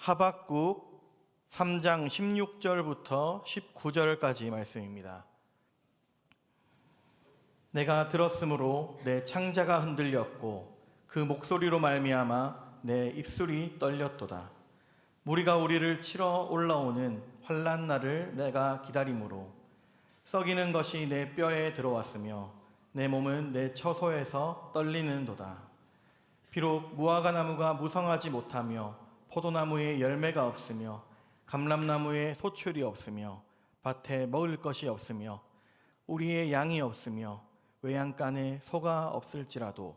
하박국 3장 16절부터 19절까지 말씀입니다. 내가 들었으므로 내 창자가 흔들렸고 그 목소리로 말미암아 내 입술이 떨렸도다. 무리가 우리를 치러 올라오는 환난 날을 내가 기다림으로 썩이는 것이 내 뼈에 들어왔으며 내 몸은 내 처소에서 떨리는도다. 비록 무화과 나무가 무성하지 못하며 포도나무에 열매가 없으며 감람나무에 소출이 없으며 밭에 먹을 것이 없으며 우리의 양이 없으며 외양간에 소가 없을지라도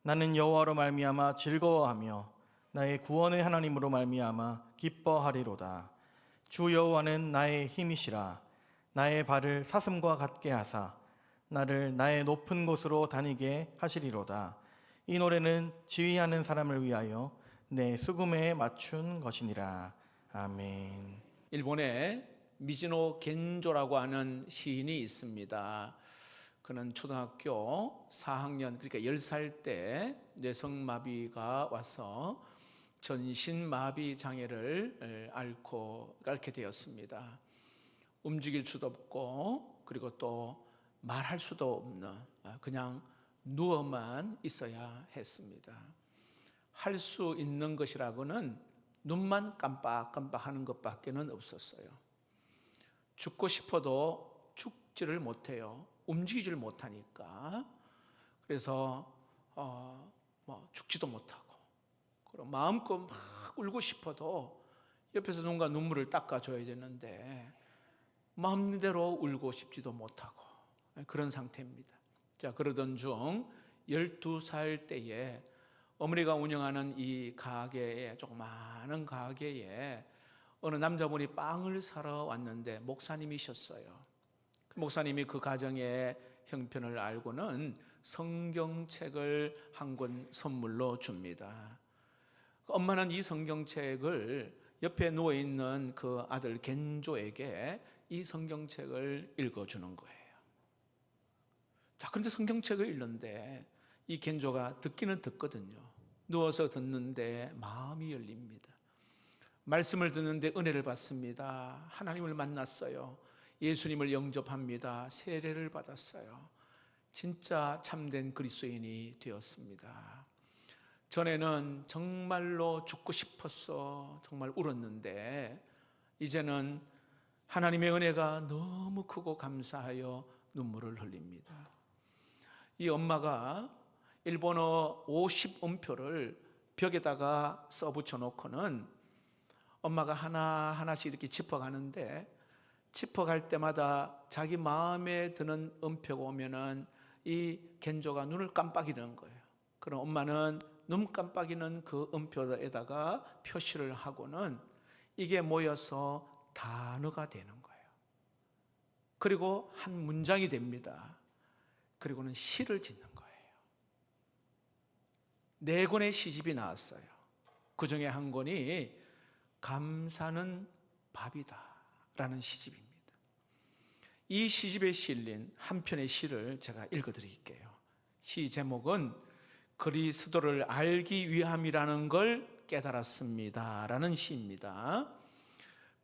나는 여호와로 말미암아 즐거워하며 나의 구원의 하나님으로 말미암아 기뻐하리로다. 주 여호와는 나의 힘이시라. 나의 발을 사슴과 같게 하사 나를 나의 높은 곳으로 다니게 하시리로다. 이 노래는 지휘하는 사람을 위하여 내 수금에 맞춘 것이니라. 아멘. 일본에 미즈노 겐조라고 하는 시인이 있습니다. 그는 초등학교 4학년, 그러니까 10살 때 뇌성마비가 와서 전신마비 장애를 앓게 되었습니다. 움직일 수도 없고 그리고 또 말할 수도 없는, 그냥 누워만 있어야 했습니다. 할 수 있는 것이라고는 눈만 깜빡깜빡하는 것밖에는 없었어요. 죽고 싶어도 죽지를 못해요. 움직이지를 못하니까. 그래서 죽지도 못하고, 그리고 마음껏 막 울고 싶어도 옆에서 누군가 눈물을 닦아줘야 되는데 마음대로 울고 싶지도 못하고 그런 상태입니다. 자, 그러던 중 12살 때에 어머니가 운영하는 이 가게에, 조그마한 가게에 어느 남자분이 빵을 사러 왔는데 목사님이셨어요. 목사님이 그 가정의 형편을 알고는 성경책을 한 권 선물로 줍니다. 엄마는 이 성경책을 옆에 누워있는 그 아들 겐조에게 이 성경책을 읽어주는 거예요. 자, 그런데 성경책을 읽는데 이 겐조가 듣기는 듣거든요. 누워서 듣는데 마음이 열립니다. 말씀을 듣는데 은혜를 받습니다. 하나님을 만났어요. 예수님을 영접합니다. 세례를 받았어요. 진짜 참된 그리스도인이 되었습니다. 전에는 정말로 죽고 싶었어, 정말 울었는데 이제는 하나님의 은혜가 너무 크고 감사하여 눈물을 흘립니다. 이 엄마가 일본어 50음표를 벽에다가 써붙여 놓고는 엄마가 하나하나씩 이렇게 짚어가는데, 짚어갈 때마다 자기 마음에 드는 음표가 오면은 이 겐조가 눈을 깜빡이는 거예요. 그럼 엄마는 눈 깜빡이는 그 음표에다가 표시를 하고는 이게 모여서 단어가 되는 거예요. 그리고 한 문장이 됩니다. 그리고는 시를 짓는 거예요. 4권의 시집이 나왔어요. 그 중에 한 권이 감사는 밥이다 라는 시집입니다. 이 시집에 실린 한 편의 시를 제가 읽어드릴게요. 시 제목은 그리스도를 알기 위함이라는 걸 깨달았습니다 라는 시입니다.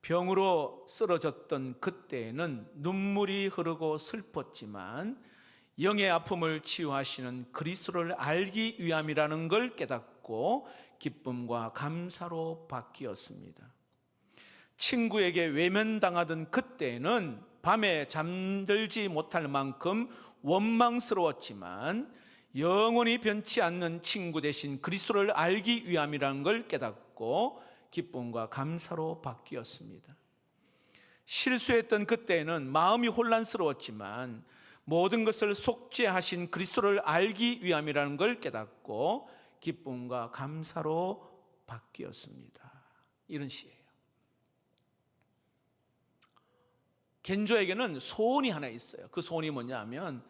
병으로 쓰러졌던 그때에는 눈물이 흐르고 슬펐지만 영의 아픔을 치유하시는 그리스도를 알기 위함이라는 걸 깨닫고 기쁨과 감사로 바뀌었습니다. 친구에게 외면당하던 그때는 밤에 잠들지 못할 만큼 원망스러웠지만 영원히 변치 않는 친구 대신 그리스도를 알기 위함이라는 걸 깨닫고 기쁨과 감사로 바뀌었습니다. 실수했던 그때는 마음이 혼란스러웠지만 모든 것을 속죄하신 그리스도를 알기 위함이라는 걸 깨닫고 기쁨과 감사로 바뀌었습니다. 이런 시예요. 겐조에게는 소원이 하나 있어요. 그 소원이 뭐냐면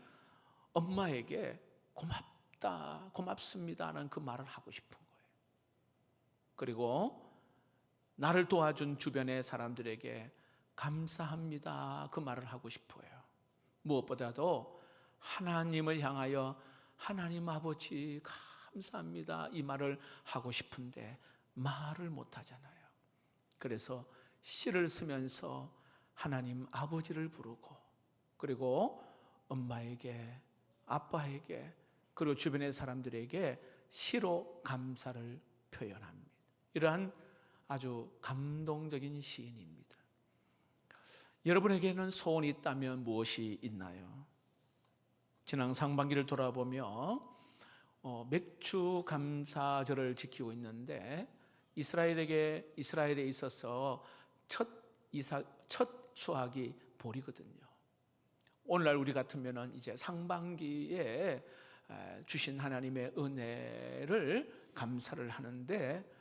엄마에게 고맙다, 고맙습니다라는 그 말을 하고 싶은 거예요. 그리고 나를 도와준 주변의 사람들에게 감사합니다, 그 말을 하고 싶어요. 무엇보다도 하나님을 향하여 하나님 아버지 감사합니다 이 말을 하고 싶은데 말을 못 하잖아요. 그래서 시를 쓰면서 하나님 아버지를 부르고, 그리고 엄마에게, 아빠에게, 그리고 주변의 사람들에게 시로 감사를 표현합니다. 이러한 아주 감동적인 시인입니다. 여러분에게는 소원이 있다면 무엇이 있나요? 지난 상반기를 돌아보며 맥주 감사절을 지키고 있는데, 이스라엘에 있어서 첫 수확이 보리거든요. 오늘날 우리 같으면은 이제 상반기에 주신 하나님의 은혜를 감사를 하는데,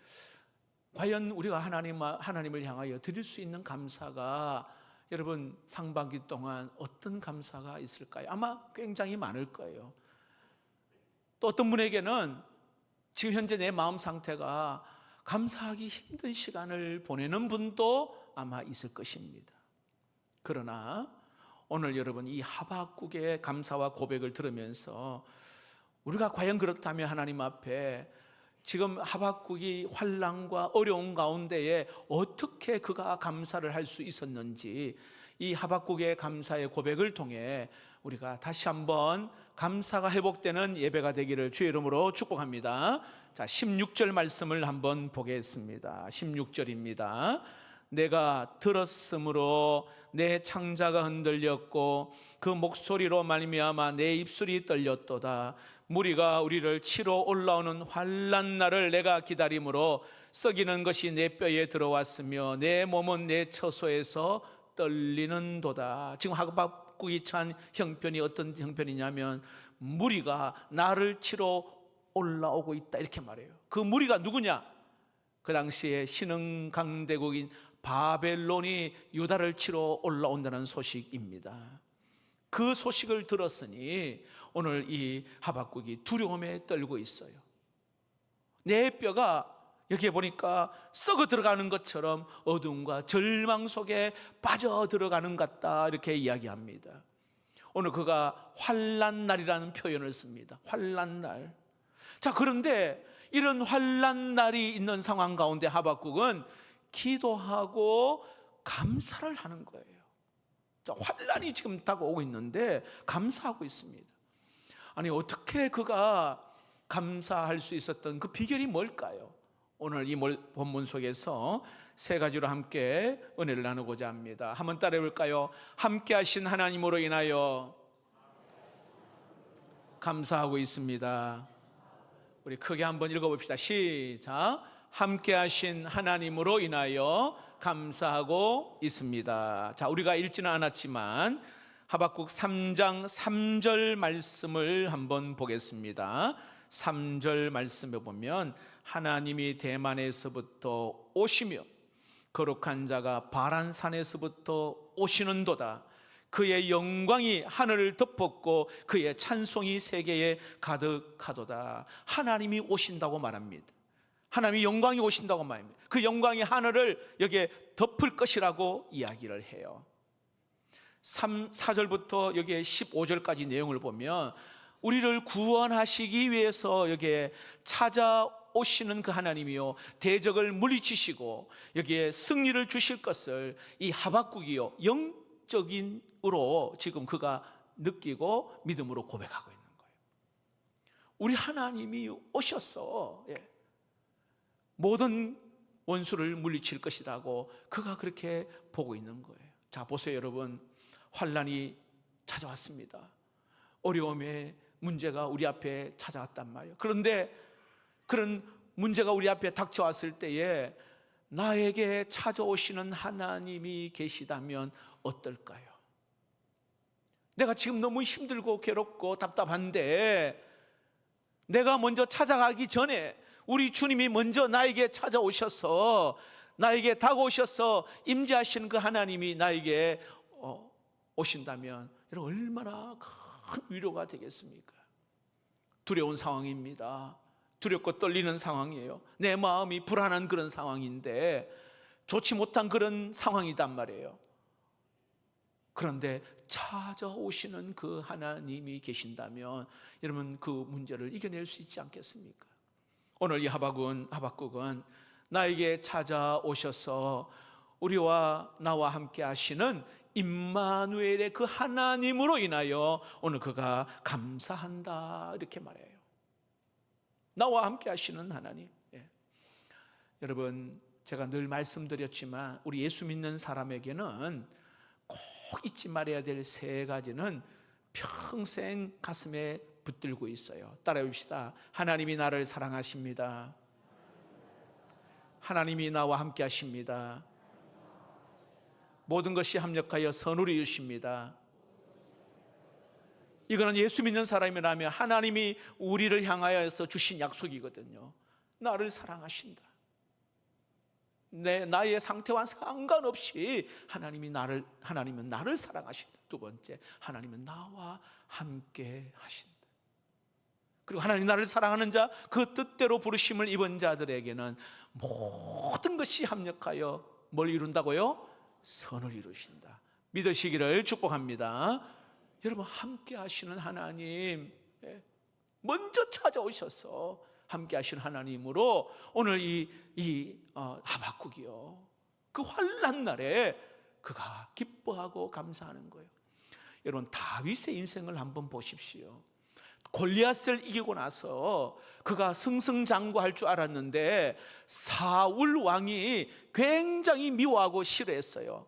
과연 우리가 하나님을 향하여 드릴 수 있는 감사가, 여러분 상반기 동안 어떤 감사가 있을까요? 아마 굉장히 많을 거예요. 또 어떤 분에게는 지금 현재 내 마음 상태가 감사하기 힘든 시간을 보내는 분도 아마 있을 것입니다. 그러나 오늘 여러분 이 하박국의 감사와 고백을 들으면서 우리가 과연 그렇다면 하나님 앞에 지금 하박국이 환난과 어려운 가운데에 어떻게 그가 감사를 할 수 있었는지, 이 하박국의 감사의 고백을 통해 우리가 다시 한번 감사가 회복되는 예배가 되기를 주의 이름으로 축복합니다. 자, 16절 말씀을 한번 보겠습니다. 16절입니다. 내가 들었으므로 내 창자가 흔들렸고 그 목소리로 말미암아 내 입술이 떨렸도다. 무리가 우리를 치러 올라오는 환난 날을 내가 기다림으로 썩이는 것이 내 뼈에 들어왔으며 내 몸은 내 처소에서 떨리는도다. 지금 하박국이 찬 형편이 어떤 형편이냐면, 무리가 나를 치러 올라오고 있다, 이렇게 말해요. 그 무리가 누구냐? 그 당시에 신흥 강대국인 바벨론이 유다를 치러 올라온다는 소식입니다. 그 소식을 들었으니 오늘 이 하박국이 두려움에 떨고 있어요. 내 뼈가 여기에 보니까 썩어 들어가는 것처럼 어둠과 절망 속에 빠져 들어가는 것 같다, 이렇게 이야기합니다. 오늘 그가 환난 날이라는 표현을 씁니다. 환난 날. 자, 그런데 이런 환난 날이 있는 상황 가운데 하박국은 기도하고 감사를 하는 거예요. 자, 환난이 지금 다가오고 있는데 감사하고 있습니다. 아니, 어떻게 그가 감사할 수 있었던 그 비결이 뭘까요? 오늘 이 본문 속에서 세 가지로 함께 은혜를 나누고자 합니다. 한번 따라해 볼까요? 함께 하신 하나님으로 인하여 감사하고 있습니다. 우리 크게 한번 읽어봅시다. 시작. 함께 하신 하나님으로 인하여 감사하고 있습니다. 자, 우리가 읽지는 않았지만 하박국 3장 3절 말씀을 한번 보겠습니다. 3절 말씀에 보면 하나님이 대만에서부터 오시며 거룩한 자가 바란산에서부터 오시는도다. 그의 영광이 하늘을 덮었고 그의 찬송이 세계에 가득하도다. 하나님이 오신다고 말합니다. 하나님이 영광이 오신다고 말합니다. 그 영광이 하늘을 여기에 덮을 것이라고 이야기를 해요. 4절부터 여기에 15절까지 내용을 보면 우리를 구원하시기 위해서 여기에 찾아오시는 그 하나님이요, 대적을 물리치시고 여기에 승리를 주실 것을 이 하박국이요, 영적인으로 지금 그가 느끼고 믿음으로 고백하고 있는 거예요. 우리 하나님이 오셨어. 모든 원수를 물리칠 것이라고 그가 그렇게 보고 있는 거예요. 자, 보세요 여러분. 환난이 찾아왔습니다. 어려움의 문제가 우리 앞에 찾아왔단 말이에요. 그런데 그런 문제가 우리 앞에 닥쳐왔을 때에 나에게 찾아오시는 하나님이 계시다면 어떨까요? 내가 지금 너무 힘들고 괴롭고 답답한데 내가 먼저 찾아가기 전에 우리 주님이 먼저 나에게 찾아오셔서 나에게 다가오셔서 임재하시는 그 하나님이 나에게 오신다면 여러분 얼마나 큰 위로가 되겠습니까? 두려운 상황입니다. 두렵고 떨리는 상황이에요. 내 마음이 불안한 그런 상황인데 좋지 못한 그런 상황이단 말이에요. 그런데 찾아오시는 그 하나님이 계신다면 여러분 그 문제를 이겨낼 수 있지 않겠습니까? 오늘 이 하박국은 나에게 찾아오셔서 우리와 나와 함께 하시는 임마누엘의 그 하나님으로 인하여 오늘 그가 감사한다 이렇게 말해요. 나와 함께 하시는 하나님. 여러분, 제가 늘 말씀드렸지만 우리 예수 믿는 사람에게는 꼭 잊지 말아야 될 세 가지는 평생 가슴에 붙들고 있어요. 따라해 봅시다. 하나님이 나를 사랑하십니다. 하나님이 나와 함께 하십니다. 모든 것이 합력하여 선을 이루십니다. 이거는 예수 믿는 사람이라면 하나님이 우리를 향하여서 주신 약속이거든요. 나를 사랑하신다. 나의 상태와 상관없이 하나님은 나를 사랑하신다. 두 번째, 하나님은 나와 함께 하신다. 그리고 하나님 나를 사랑하는 자, 그 뜻대로 부르심을 입은 자들에게는 모든 것이 합력하여 뭘 이룬다고요? 선을 이루신다. 믿으시기를 축복합니다. 여러분, 함께 하시는 하나님, 먼저 찾아오셔서 함께 하시는 하나님으로 오늘 하박국이요, 그 환난 날에 그가 기뻐하고 감사하는 거예요. 여러분, 다윗의 인생을 한번 보십시오. 골리앗을 이기고 나서 그가 승승장구할 줄 알았는데 사울 왕이 굉장히 미워하고 싫어했어요.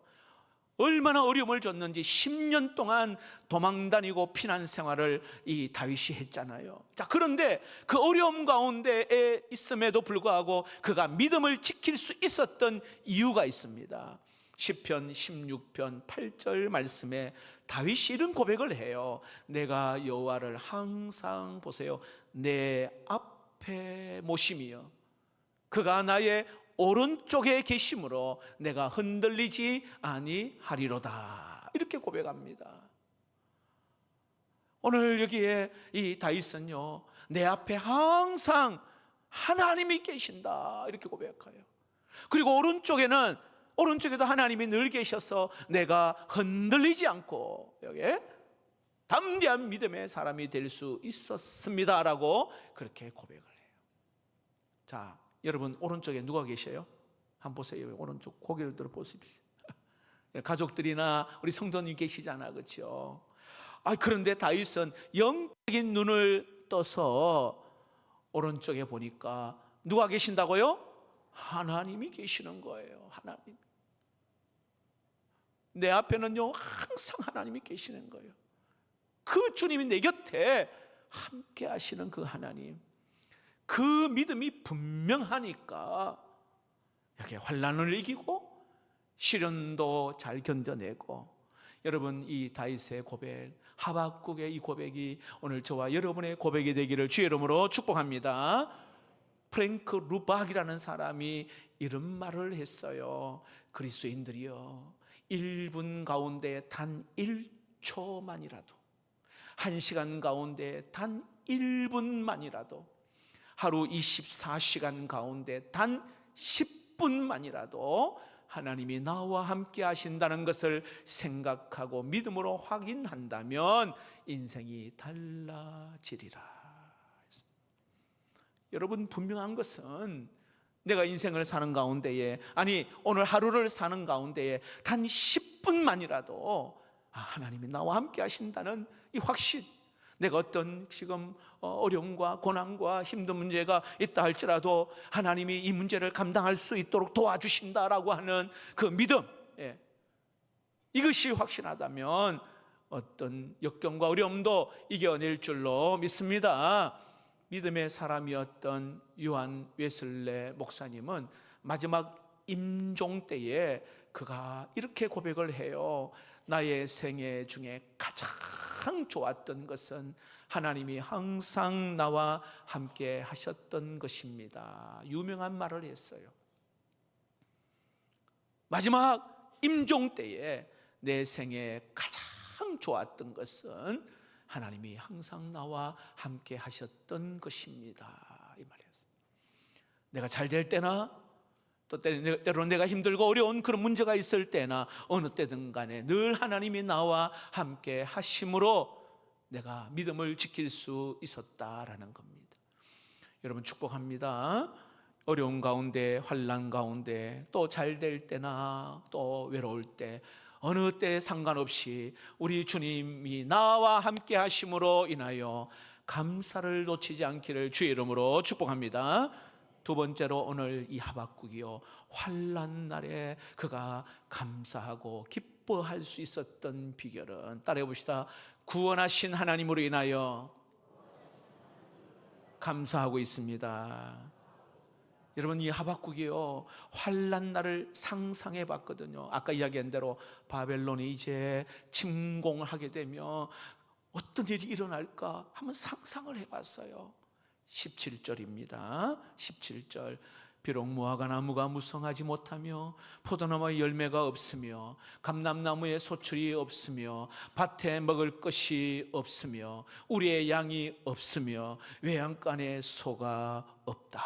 얼마나 어려움을 줬는지 10년 동안 도망다니고 피난 생활을 이 다윗이 했잖아요. 자, 그런데 그 어려움 가운데에 있음에도 불구하고 그가 믿음을 지킬 수 있었던 이유가 있습니다. 시편 16편 8절 말씀에 다윗이 이런 고백을 해요. 내가 여호와를 항상 보세요. 내 앞에 모심이여 그가 나의 오른쪽에 계심으로 내가 흔들리지 아니하리로다. 이렇게 고백합니다. 오늘 여기에 이 다윗은요, 내 앞에 항상 하나님이 계신다 이렇게 고백해요. 그리고 오른쪽에도 하나님이 늘 계셔서 내가 흔들리지 않고 여기 담대한 믿음의 사람이 될 수 있었습니다라고 그렇게 고백을 해요. 자, 여러분, 오른쪽에 누가 계셔요? 한번 보세요. 오른쪽 고개를 들어 보십시오. 가족들이나 우리 성도님 계시잖아, 그렇죠? 그런데 다윗은 영적인 눈을 떠서 오른쪽에 보니까 누가 계신다고요? 하나님이 계시는 거예요. 하나님. 내 앞에는요, 항상 하나님이 계시는 거예요. 그 주님이 내 곁에 함께 하시는 그 하나님, 그 믿음이 분명하니까 이렇게 환난을 이기고 시련도 잘 견뎌내고, 여러분, 이 다윗의 고백, 하박국의 이 고백이 오늘 저와 여러분의 고백이 되기를 주의 이름으로 축복합니다. 프랭크 루박이라는 사람이 이런 말을 했어요. 그리스도인들이여, 1분 가운데 단 1초만이라도, 1시간 가운데 단 1분만이라도, 하루 24시간 가운데 단 10분만이라도 하나님이 나와 함께 하신다는 것을 생각하고 믿음으로 확인한다면 인생이 달라지리라. 여러분, 분명한 것은 내가 인생을 사는 가운데에, 오늘 하루를 사는 가운데에 단 10분만이라도 하나님이 나와 함께 하신다는 이 확신, 내가 어떤 지금 어려움과 고난과 힘든 문제가 있다 할지라도 하나님이 이 문제를 감당할 수 있도록 도와주신다라고 하는 그 믿음, 이것이 확신하다면 어떤 역경과 어려움도 이겨낼 줄로 믿습니다. 믿음의 사람이었던 요한 웨슬레 목사님은 마지막 임종 때에 그가 이렇게 고백을 해요. 나의 생애 중에 가장 좋았던 것은 하나님이 항상 나와 함께 하셨던 것입니다. 유명한 말을 했어요. 마지막 임종 때에 내 생에 가장 좋았던 것은 하나님이 항상 나와 함께 하셨던 것입니다. 이 말이었어요. 내가 잘 될 때나 또 때로는 내가 힘들고 어려운 그런 문제가 있을 때나 어느 때든 간에 늘 하나님이 나와 함께 하심으로 내가 믿음을 지킬 수 있었다라는 겁니다. 여러분, 축복합니다. 어려운 가운데, 환난 가운데, 또 잘 될 때나 또 외로울 때, 어느 때 상관없이 우리 주님이 나와 함께 하심으로 인하여 감사를 놓치지 않기를 주의 이름으로 축복합니다. 두 번째로 오늘 이 하박국이요, 환난 날에 그가 감사하고 기뻐할 수 있었던 비결은, 따라해 봅시다. 구원하신 하나님으로 인하여 감사하고 있습니다. 여러분, 이 하박국이요, 환난 날을 상상해 봤거든요. 아까 이야기한 대로 바벨론이 이제 침공을 하게 되면 어떤 일이 일어날까 한번 상상을 해 봤어요. 17절입니다. 17절. 비록 무화과 나무가 무성하지 못하며 포도나무의 열매가 없으며 감람나무에 소출이 없으며 밭에 먹을 것이 없으며 우리의 양이 없으며 외양간에 소가 없다.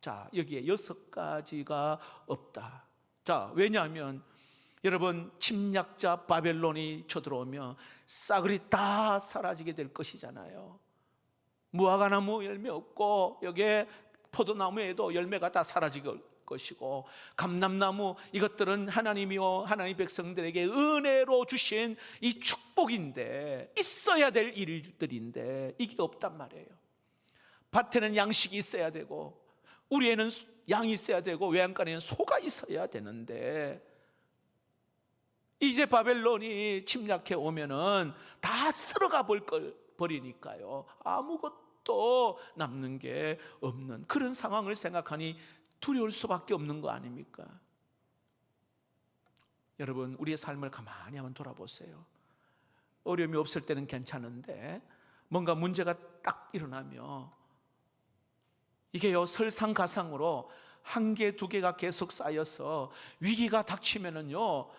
자, 여기에 6가지가 없다. 자, 왜냐하면 여러분, 침략자 바벨론이 쳐들어오면 싸그리 다 사라지게 될 것이잖아요. 무화과나무 열매 없고 여기에 포도나무에도 열매가 다 사라질 것이고, 감람나무, 이것들은 하나님이요 하나님 백성들에게 은혜로 주신 이 축복인데, 있어야 될 일들인데 이게 없단 말이에요. 밭에는 양식이 있어야 되고 우리에는 양이 있어야 되고 외양간에는 소가 있어야 되는데, 이제 바벨론이 침략해 오면은 다 쓸어가 버리니까요, 아무것도 남는 게 없는 그런 상황을 생각하니 두려울 수밖에 없는 거 아닙니까? 여러분, 우리의 삶을 가만히 한번 돌아보세요. 어려움이 없을 때는 괜찮은데 뭔가 문제가 딱 일어나면 이게요, 설상가상으로 한 개, 두 개가 계속 쌓여서 위기가 닥치면은요,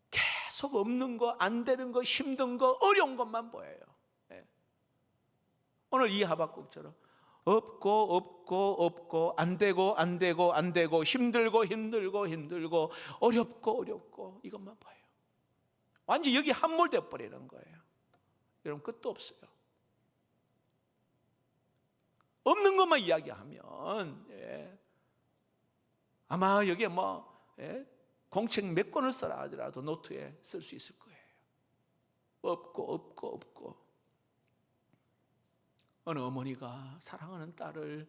계속 없는 거, 안 되는 거, 힘든 거, 어려운 것만 보여요. 예. 오늘 이 하박국처럼 없고 안 되고 힘들고 어렵고 이것만 봐요. 완전히 여기 함몰되어 버리는 거예요. 여러분, 끝도 없어요. 없는 것만 이야기하면, 예, 아마 여기에 공책 몇 권을 써라 하더라도 노트에 쓸 수 있을 거예요. 없고. 어느 어머니가 사랑하는 딸을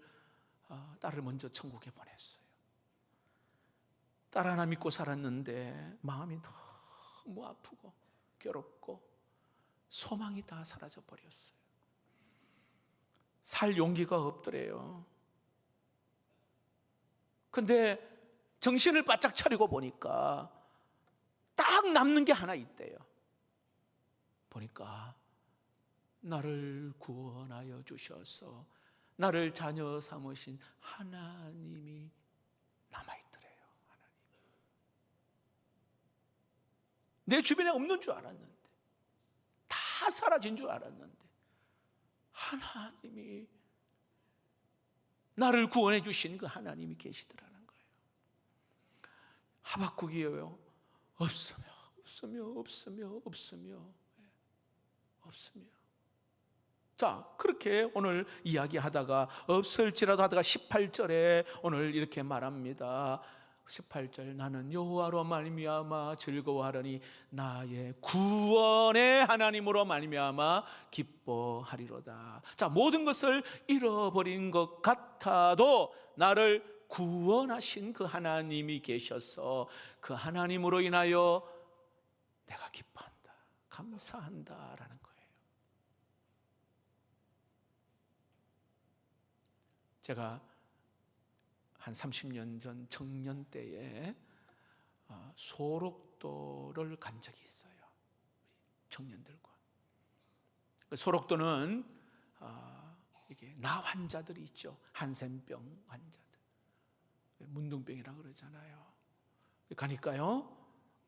먼저 천국에 보냈어요. 딸 하나 믿고 살았는데 마음이 너무 아프고 괴롭고 소망이 다 사라져 버렸어요. 살 용기가 없더래요. 근데 정신을 바짝 차리고 보니까 딱 남는 게 하나 있대요. 보니까 나를 구원하여 주셔서 나를 자녀 삼으신 하나님이 남아있더래요. 하나님. 내 주변에 없는 줄 알았는데, 다 사라진 줄 알았는데 하나님이, 나를 구원해 주신 그 하나님이 계시더라는 거예요. 하박국이에요. 없으며. 자, 그렇게 오늘 이야기하다가 없을지라도 하다가 18절에 오늘 이렇게 말합니다. 18절, 나는 여호와로 말미암아 즐거워하려니 나의 구원의 하나님으로 말미암아 기뻐하리로다. 자, 모든 것을 잃어버린 것 같아도 나를 구원하신 그 하나님이 계셔서 그 하나님으로 인하여 내가 기뻐한다, 감사한다라는 거예요. 제가 한 30년 전 청년 때에 소록도를 간 적이 있어요. 청년들과. 소록도는 이게 나 환자들이 있죠. 한센병 환자들, 문둥병이라 그러잖아요. 가니까요,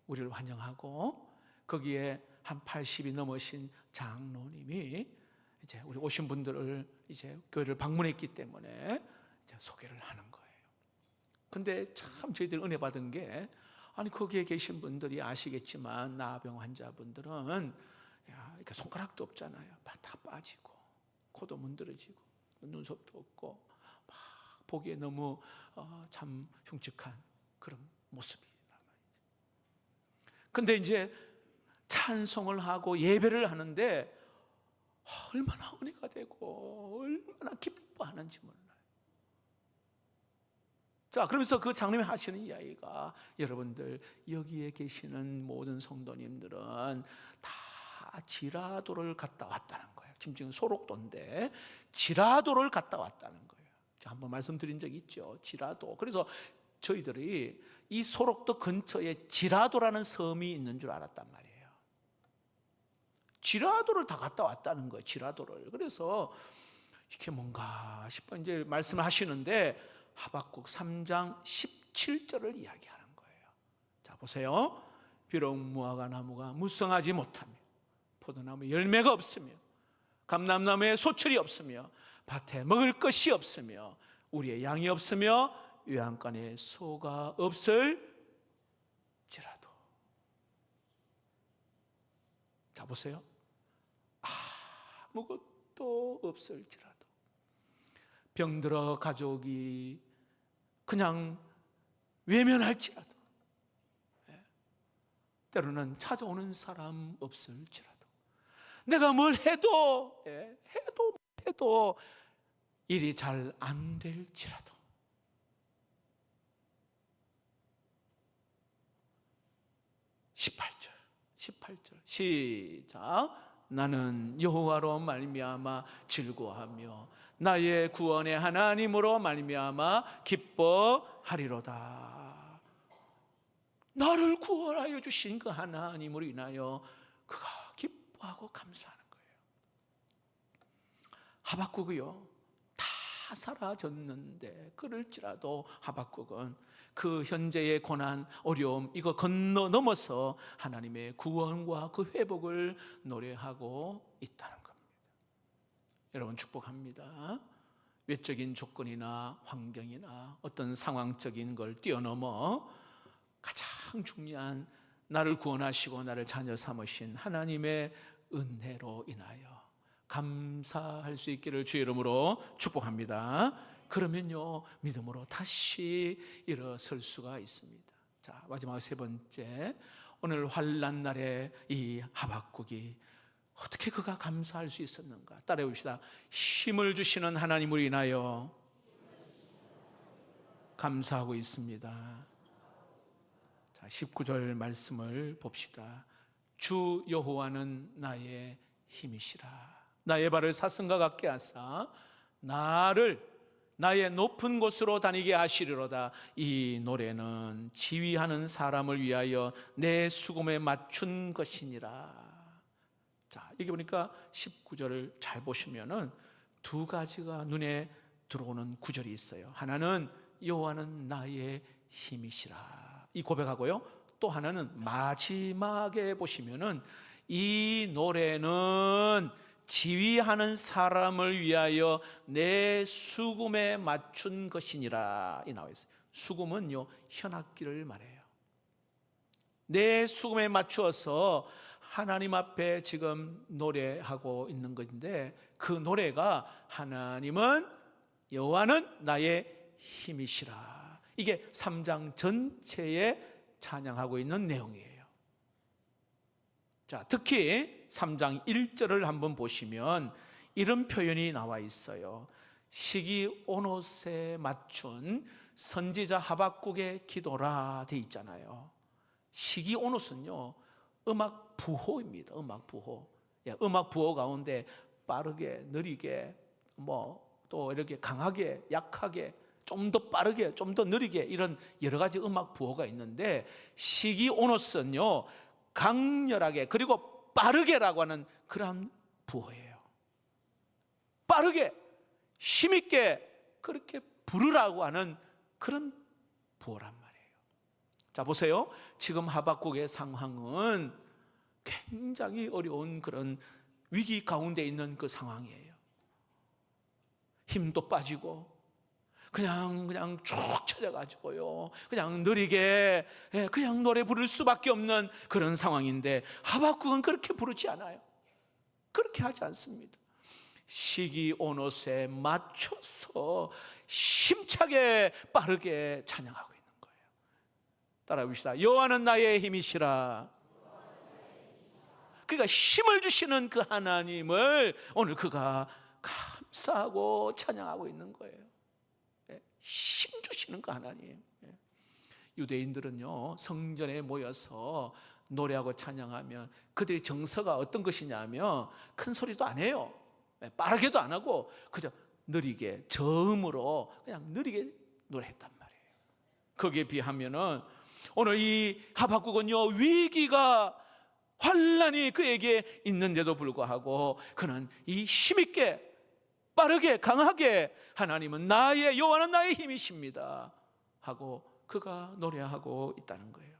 우리를 환영하고 거기에 한 80이 넘으신 장로님이 이제 우리 오신 분들을 이제 교회를 방문했기 때문에 이제 소개를 하는 거예요. 근데 참 저희들 은혜 받은 게, 아니 거기에 계신 분들이 아시겠지만 나병 환자분들은 이렇게 손가락도 없잖아요. 다 빠지고 코도 문드러지고 눈썹도 없고 막 보기에 너무 참 흉측한 그런 모습이란 말이죠. 근데 이제 찬송을 하고 예배를 하는데 얼마나 은혜가 되고 얼마나 기뻐하는지 몰라요. 자, 그러면서 그 장로님이 하시는 이야기가, 여러분들 여기에 계시는 모든 성도님들은 다 지라도를 갔다 왔다는 거예요. 지금 소록도인데 지라도를 갔다 왔다는 거예요. 제가 한번 말씀드린 적이 있죠. 지라도. 그래서 저희들이 이 소록도 근처에 지라도라는 섬이 있는 줄 알았단 말이에요. 지라도를 다 갔다 왔다는 거예요. 지라도를. 그래서 이게 뭔가 싶어 이제 말씀을 하시는데 하박국 3장 17절을 이야기하는 거예요. 자, 보세요. 비록 무화과 나무가 무성하지 못하며 포도나무 열매가 없으며 감람나무에 소출이 없으며 밭에 먹을 것이 없으며 우리의 양이 없으며 외양간에 소가 없을지라도. 자, 보세요. 아무것도 없을지라도, 병들어 가족이 그냥 외면할지라도, 때로는 찾아오는 사람 없을지라도, 내가 뭘 해도 일이 잘 안 될지라도, 18절 시작. 나는 여호와로 말미암아 즐거워하며 나의 구원의 하나님으로 말미암아 기뻐하리로다. 나를 구원하여 주신 그 하나님으로 인하여 그가 기뻐하고 감사하는 거예요. 하박국이요, 다 사라졌는데 그럴지라도 하박국은 그 현재의 고난, 어려움 이거 넘어서 하나님의 구원과 그 회복을 노래하고 있다는 겁니다. 여러분, 축복합니다. 외적인 조건이나 환경이나 어떤 상황적인 걸 뛰어넘어 가장 중요한 나를 구원하시고 나를 자녀 삼으신 하나님의 은혜로 인하여 감사할 수 있기를 주의 이름으로 축복합니다. 그러면요, 믿음으로 다시 일어설 수가 있습니다. 자, 마지막 세 번째, 오늘 환난 날에 이 하박국이 어떻게 그가 감사할 수 있었는가? 따라해 봅시다. 힘을 주시는 하나님을 인하여 감사하고 있습니다. 자, 19절 말씀을 봅시다. 주 여호와는 나의 힘이시라. 나의 발을 사슴과 같게 하사 나를 나의 높은 곳으로 다니게 하시리로다. 이 노래는 지휘하는 사람을 위하여 내 수금에 맞춘 것이니라. 자, 여기 보니까 19절을 잘 보시면은 두 가지가 눈에 들어오는 구절이 있어요. 하나는 여호와는 나의 힘이시라, 이 고백하고요. 또 하나는 마지막에 보시면은 이 노래는 지휘하는 사람을 위하여 내 수금에 맞춘 것이니라, 이 나와 있어요. 수금은요, 현악기를 말해요. 내 수금에 맞추어서 하나님 앞에 지금 노래하고 있는 것인데, 그 노래가 하나님은 여호와는 나의 힘이시라, 이게 3장 전체에 찬양하고 있는 내용이에요. 자, 특히 3장 1절을 한번 보시면 이런 표현이 나와 있어요. 시기 오롯에 맞춘 선지자 하박국의 기도라 돼 있잖아요. 시기 오롯은요, 음악 부호입니다. 음악 부호. 음악 부호 가운데 빠르게, 느리게, 또 이렇게 강하게, 약하게, 좀 더 빠르게, 좀 더 느리게, 이런 여러 가지 음악 부호가 있는데, 시기 오롯은요, 강렬하게 그리고 빠르게라고 하는 그런 부호예요. 빠르게, 힘있게 그렇게 부르라고 하는 그런 부호란 말이에요. 자, 보세요. 지금 하박국의 상황은 굉장히 어려운 그런 위기 가운데 있는 그 상황이에요. 힘도 빠지고 그냥 쭉 쳐져가지고요, 그냥 느리게 그냥 노래 부를 수밖에 없는 그런 상황인데, 하박국은 그렇게 부르지 않아요. 그렇게 하지 않습니다. 시기 오롯에 맞춰서 힘차게 빠르게 찬양하고 있는 거예요. 따라해 봅시다. 여호와는 나의 힘이시라. 그러니까 힘을 주시는 그 하나님을 오늘 그가 감사하고 찬양하고 있는 거예요. 힘 주시는 그 하나님. 유대인들은요, 성전에 모여서 노래하고 찬양하면 그들의 정서가 어떤 것이냐면 큰 소리도 안 해요. 빠르게도 안 하고 그저 느리게 저음으로 그냥 느리게 노래했단 말이에요. 거기에 비하면은 오늘 이 하박국은요, 위기가 환란이 그에게 있는데도 불구하고 그는 이 힘있게 빠르게 강하게 하나님은 나의 여호와는 나의 힘이십니다 하고 그가 노래하고 있다는 거예요.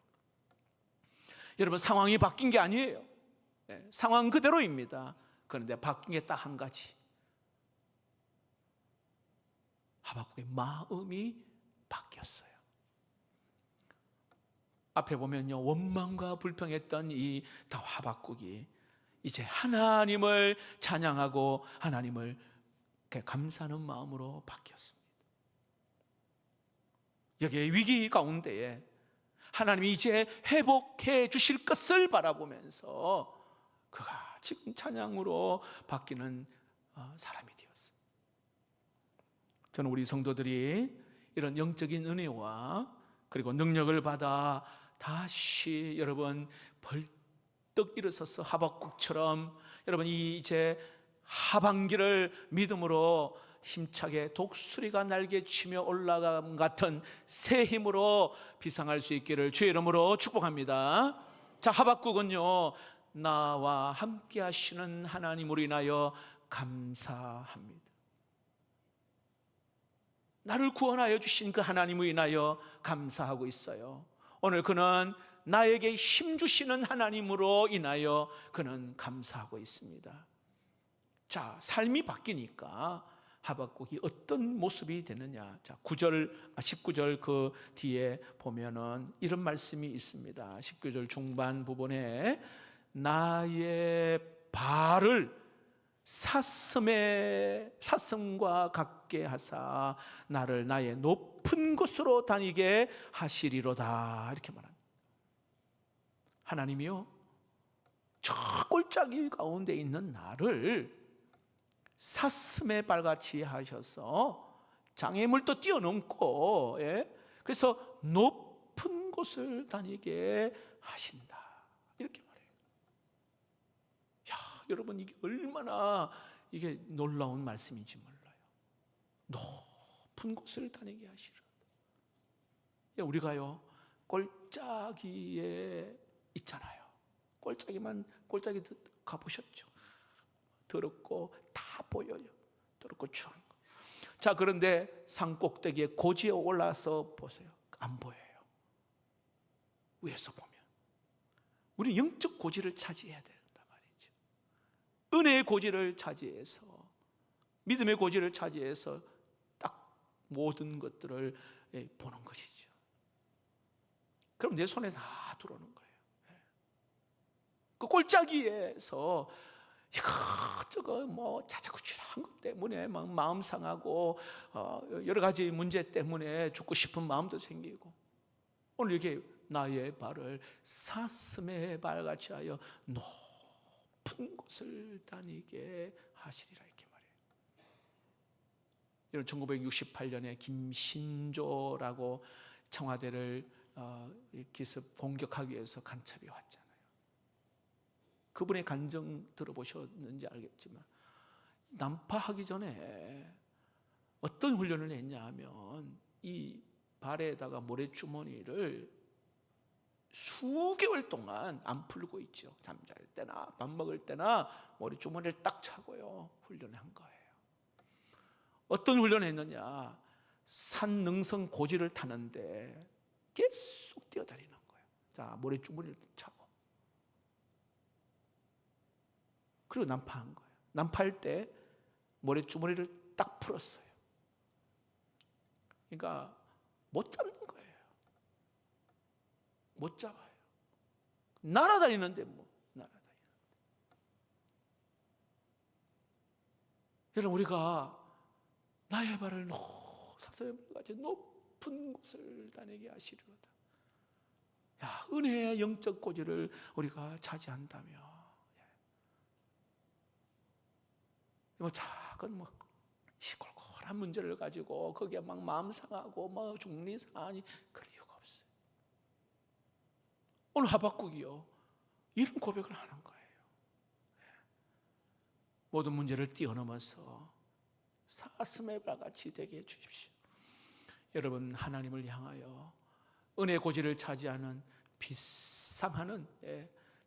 여러분, 상황이 바뀐 게 아니에요. 상황 그대로입니다. 그런데 바뀐 게 딱 한 가지. 하박국의 마음이 바뀌었어요. 앞에 보면요, 원망과 불평했던 이 하박국이 이제 하나님을 찬양하고 하나님을 감사하는 마음으로 바뀌었습니다. 여기에 위기 가운데에 하나님이 이제 회복해 주실 것을 바라보면서 그가 지금 찬양으로 바뀌는 사람이 되었습니다. 저는 우리 성도들이 이런 영적인 은혜와 그리고 능력을 받아 다시 여러분 벌떡 일어서서 하박국처럼 여러분 이제 하반기를 믿음으로 힘차게 독수리가 날개치며 올라감 같은 새 힘으로 비상할 수 있기를 주의 이름으로 축복합니다. 자, 하박국은요, 나와 함께 하시는 하나님으로 인하여 감사합니다. 나를 구원하여 주신 그 하나님으로 인하여 감사하고 있어요. 오늘 그는 나에게 힘 주시는 하나님으로 인하여 그는 감사하고 있습니다. 자, 삶이 바뀌니까 하박국이 어떤 모습이 되느냐. 자, 19절 그 뒤에 보면은 이런 말씀이 있습니다. 19절 중반 부분에 나의 발을 사슴과 같게 하사 나를 나의 높은 곳으로 다니게 하시리로다. 이렇게 말합니다. 하나님이요, 저 골짜기 가운데 있는 나를 사슴의 발같이 하셔서 장애물도 뛰어넘고, 그래서 높은 곳을 다니게 하신다. 이렇게 말해요. 야, 여러분, 이게 얼마나 이게 놀라운 말씀인지 몰라요. 높은 곳을 다니게 하시라. 우리가요, 골짜기에 있잖아요. 골짜기 가보셨죠? 더럽고 다 보여요. 더럽고 추한 거. 자, 그런데 산 꼭대기에 고지에 올라서 보세요. 안 보여요. 위에서 보면 우리 영적 고지를 차지해야 된단 말이죠. 은혜의 고지를 차지해서, 믿음의 고지를 차지해서 딱 모든 것들을 보는 것이죠. 그럼 내 손에 다 들어오는 거예요. 그 골짜기에서 이것저것 뭐 자자구질한 것 때문에 막 마음 상하고 여러 가지 문제 때문에 죽고 싶은 마음도 생기고, 오늘 이게 나의 발을 사슴의 발같이 하여 높은 곳을 다니게 하시리라, 이렇게 말해요. 이런 1968년에 김신조라고 청와대를 기습 공격하기 위해서 간첩이 왔잖아요. 그분의 간증 들어보셨는지 알겠지만 난파하기 전에 어떤 훈련을 했냐 하면 이 발에다가 모래주머니를 수개월 동안 안 풀고 있죠. 잠잘 때나 밥 먹을 때나 모래주머니를 딱 차고요, 훈련을 한 거예요. 어떤 훈련을 했느냐, 산 능선 고지를 타는데 계속 뛰어다니는 거예요. 자, 모래주머니를 차고, 그리고 난파한 거예요. 난파할 때 모래주머니를 딱 풀었어요. 그러니까 못 잡는 거예요. 못 잡아요. 날아다니는데 뭐 날아다니는데. 여러분, 우리가 나의 발을 사슴같이 높은 곳을 다니게 하시리로다. 야, 은혜의 영적 고지를 우리가 차지한다며, 뭐 작은 시골골한 문제를 가지고 거기에 막 마음 상하고 중리 상하니 그럴 이유가 없어요. 오늘 하박국이요, 이런 고백을 하는 거예요. 모든 문제를 뛰어넘어서 사슴의 발같이 되게 해주십시오. 여러분, 하나님을 향하여 은혜 고지를 차지하는 비상하는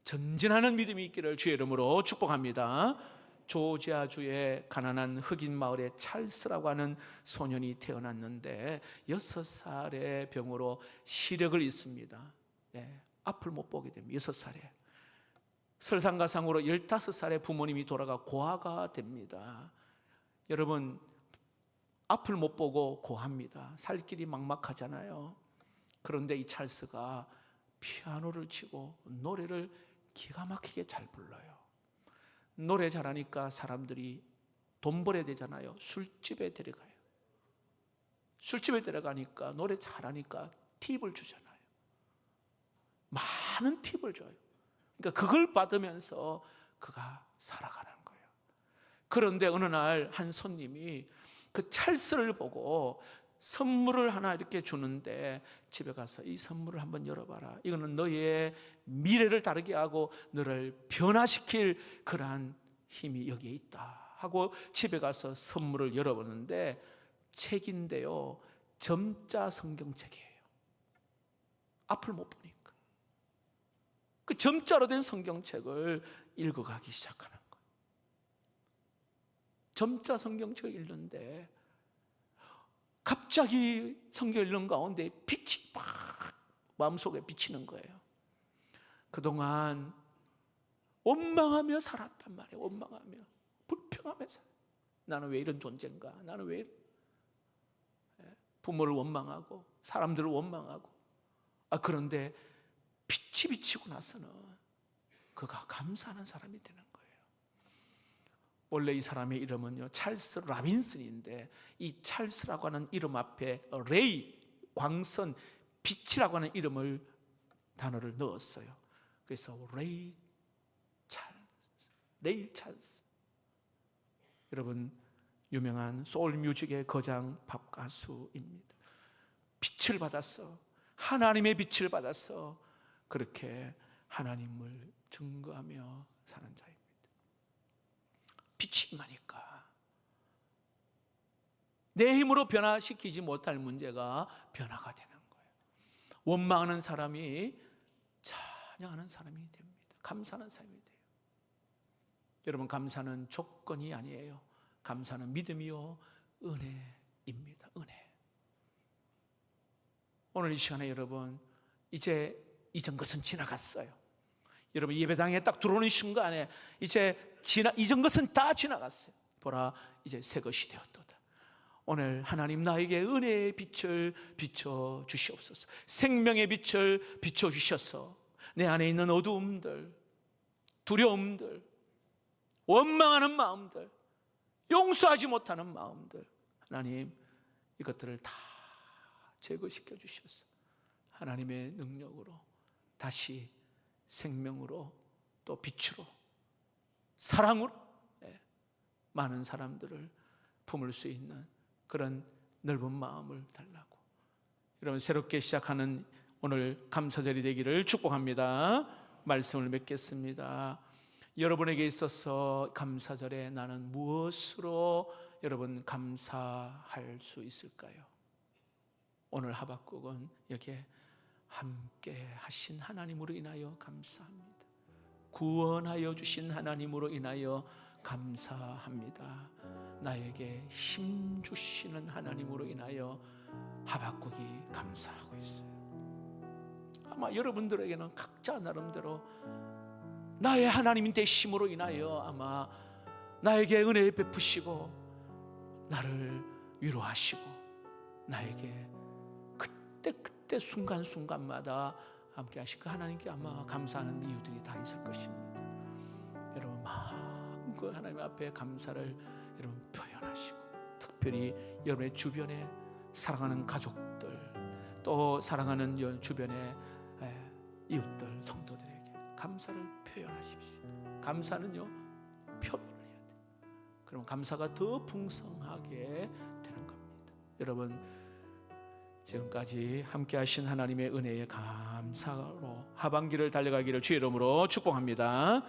전진하는 믿음이 있기를 주의 이름으로 축복합니다. 조지아주의 가난한 흑인 마을에 찰스라고 하는 소년이 태어났는데 6살의 병으로 시력을 잃습니다. 앞을 못 보게 됩니다. 6살에. 설상가상으로 15살에 부모님이 돌아가 고아가 됩니다. 여러분, 앞을 못 보고 고아입니다. 살 길이 막막하잖아요. 그런데 이 찰스가 피아노를 치고 노래를 기가 막히게 잘 불러요. 노래 잘하니까 사람들이 돈 벌어야 되잖아요. 술집에 데려가요. 술집에 데려가니까 노래 잘하니까 팁을 주잖아요. 많은 팁을 줘요. 그러니까 그걸 받으면서 그가 살아가는 거예요. 그런데 어느 날 한 손님이 그 찰스를 보고 선물을 하나 이렇게 주는데 집에 가서 이 선물을 한번 열어봐라. 이거는 너의 미래를 다르게 하고 너를 변화시킬 그러한 힘이 여기에 있다 하고 집에 가서 선물을 열어보는데 책인데요, 점자 성경책이에요. 앞을 못 보니까 그 점자로 된 성경책을 읽어가기 시작하는 거예요. 점자 성경책을 읽는데 갑자기 성경 읽는 가운데 빛이 막 마음속에 비치는 거예요. 그동안 원망하며 살았단 말이에요. 원망하며 불평하며 나는 왜 이런 존재인가? 나는 왜 부모를 원망하고 사람들을 원망하고 그런데 빛이 비치고 나서는 그가 감사하는 사람이 되는 거예요. 원래 이 사람의 이름은요, 찰스 라빈슨인데 이 찰스라고 하는 이름 앞에 레이, 광선, 빛이라고 하는 이름을 단어를 넣었어요. 그래서 레이 찰스. 여러분, 유명한 소울 뮤직의 거장 팝 가수입니다. 빛을 받았어. 하나님의 빛을 받았어. 그렇게 하나님을 증거하며 사는 자입니다. 빛이 임하니까 내 힘으로 변화시키지 못할 문제가 변화가 되는 거예요. 원망하는 사람이 찬양하는 사람이 됩니다. 감사하는 사람이 돼요. 여러분, 감사는 조건이 아니에요. 감사는 믿음이요 은혜입니다. 은혜. 오늘 이 시간에 여러분, 이제 이전 것은 지나갔어요. 여러분, 예배당에 딱 들어오는 순간에 이제 이전 것은 다 지나갔어요. 보라, 이제 새 것이 되었도다. 오늘 하나님 나에게 은혜의 빛을 비춰 주시옵소서. 생명의 빛을 비춰 주셔서 내 안에 있는 어두움들, 두려움들, 원망하는 마음들, 용서하지 못하는 마음들, 하나님 이것들을 다 제거시켜 주셔서 하나님의 능력으로 다시 생명으로 또 빛으로 사랑으로 많은 사람들을 품을 수 있는 그런 넓은 마음을 달라고. 여러분, 새롭게 시작하는 오늘 감사절이 되기를 축복합니다. 말씀을 맺겠습니다. 여러분에게 있어서 감사절에 나는 무엇으로 여러분 감사할 수 있을까요? 오늘 하박국은 여기에 함께 하신 하나님으로 인하여 감사합니다. 구원하여 주신 하나님으로 인하여 감사합니다. 나에게 힘 주시는 하나님으로 인하여 하박국이 감사하고 있어요. 아마 여러분들에게는 각자 나름대로 나의 하나님 되심으로 인하여 아마 나에게 은혜 베푸시고 나를 위로하시고 나에게 그때 순간순간마다 함께 하실 그 하나님께 아마 감사하는 이유들이 다 있을 것입니다. 여러분, 마음껏 하나님 앞에 감사를 여러분 표현하시고, 특별히 여러분의 주변에 사랑하는 가족들, 또 사랑하는 주변의 이웃들, 성도들에게 감사를 표현하십시오. 감사는요, 표현을 해야 돼요. 그럼 감사가 더 풍성하게 되는 겁니다. 여러분, 지금까지 함께 하신 하나님의 은혜에 감사로 하반기를 달려가기를 주의 이름으로 축복합니다.